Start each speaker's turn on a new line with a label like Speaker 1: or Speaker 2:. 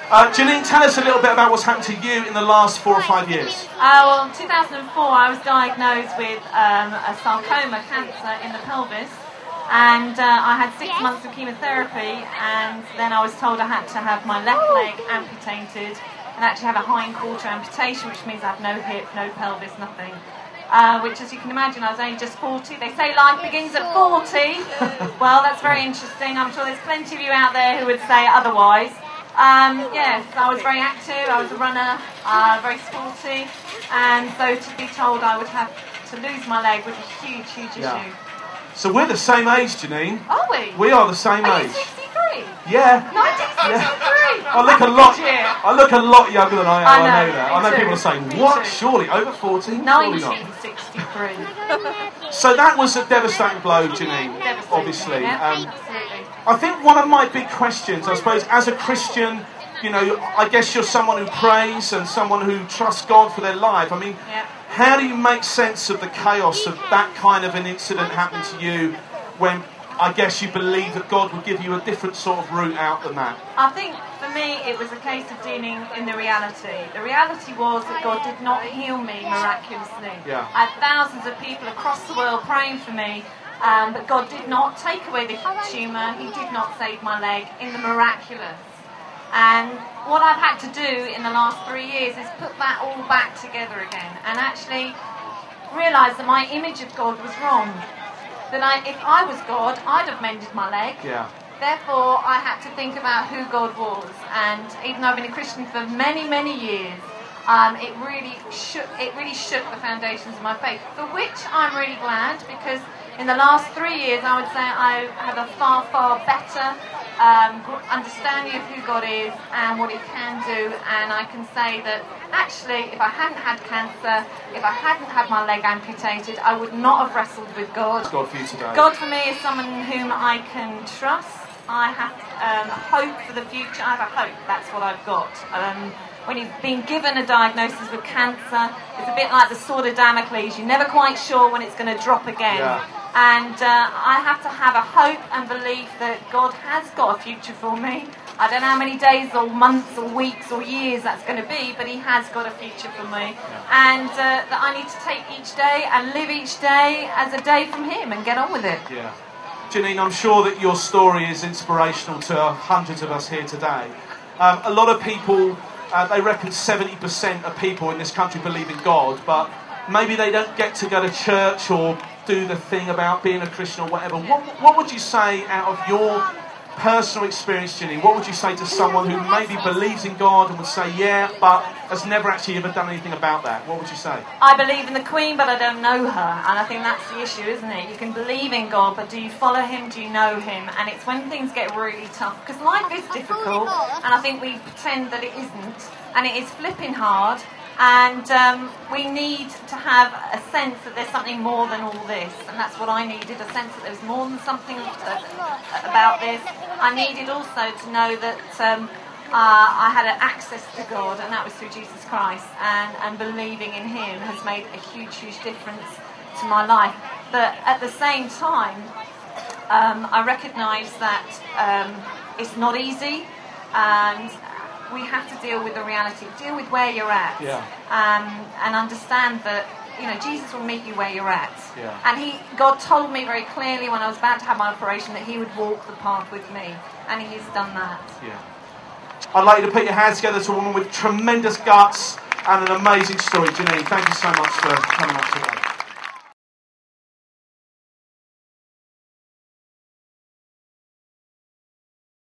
Speaker 1: Janine, tell us a little bit about what's happened to you in the last 4 or 5 years.
Speaker 2: Well, in 2004 I was diagnosed with a sarcoma, cancer in the pelvis, and I had 6 months of chemotherapy, and then I was told I had to have my left leg amputated and actually have a hindquarter amputation, which means I have no hip, no pelvis, nothing. Which, as you can imagine, I was only just 40. They say life begins at 40. Well, that's very interesting. I'm sure there's plenty of you out there who would say otherwise. Yes, I was very active, I was a runner, very sporty, and so to be told I would have to lose my leg was a huge, huge issue.
Speaker 1: So we're the same age, Janine.
Speaker 2: Are we?
Speaker 1: We are the same
Speaker 2: Are
Speaker 1: age.
Speaker 2: you 63?
Speaker 1: Yeah.
Speaker 2: 1963?
Speaker 1: I look a lot younger than I am, I know that. I know people are saying, what? Surely, over 40? Surely not.
Speaker 2: 1963.
Speaker 1: So that was a devastating blow, Janine, obviously.
Speaker 2: Absolutely.
Speaker 1: I think one of my big questions, I suppose, as a Christian, you know, I guess you're someone who prays and someone who trusts God for their life. I mean, how do you make sense of the chaos of that kind of an incident happening to you when I guess you believe that God would give you a different sort of route out than that?
Speaker 2: I think for me it was a case of dealing in the reality. The reality was that God did not heal me miraculously. I had thousands of people across the world praying for me, but God did not take away the tumour, He did not save my leg in the miraculous. And what I've had to do in the last 3 years is put that all back together again and actually realise that my image of God was wrong. That if I was God, I'd have mended my leg. Therefore, I had to think about who God was. And even though I've been a Christian for many, many years, it really shook the foundations of my faith, for which I'm really glad, because in the last 3 years, I would say I have a far, far better understanding of who God is and what He can do, and I can say that actually, if I hadn't had cancer, if I hadn't had my leg amputated, I would not have wrestled with God.
Speaker 1: God for you today.
Speaker 2: God for me is someone whom I can trust. I have hope for the future. I have a hope. That's what I've got. When you've been given a diagnosis with cancer, it's a bit like the sword of Damocles. You're never quite sure when it's going to drop again. And I have to have a hope and belief that God has got a future for me. I don't know how many days or months or weeks or years that's going to be, but He has got a future for me. And that I need to take each day and live each day as a day from Him and get on with it.
Speaker 1: Janine, I'm sure that your story is inspirational to hundreds of us here today. A lot of people, they reckon 70% of people in this country believe in God, but maybe they don't get to go to church or do the thing about being a Christian or whatever. What would you say out of your personal experience, Janine? What would you say to someone who maybe believes in God and would say, yeah, but has never actually ever done anything about that? What would you say?
Speaker 2: I believe in the Queen, but I don't know her. And I think that's the issue, isn't it? You can believe in God, but do you follow Him? Do you know Him? And it's when things get really tough, because life is difficult, and I think we pretend that it isn't, and it is flipping hard. And we need to have a sense that there's something more than all this. And that's what I needed, a sense that there's more than something about this. I needed also to know that I had an access to God, and that was through Jesus Christ. And believing in Him has made a huge, huge difference to my life. But at the same time, I recognise that it's not easy, and we have to deal with the reality, deal with where you're at, and understand that, you know, Jesus will meet you where you're at. And God told me very clearly when I was about to have my operation that He would walk the path with me, and He's done that.
Speaker 1: I'd like you to put your hands together to a woman with tremendous guts and an amazing story. Janine, thank you so much for coming up today.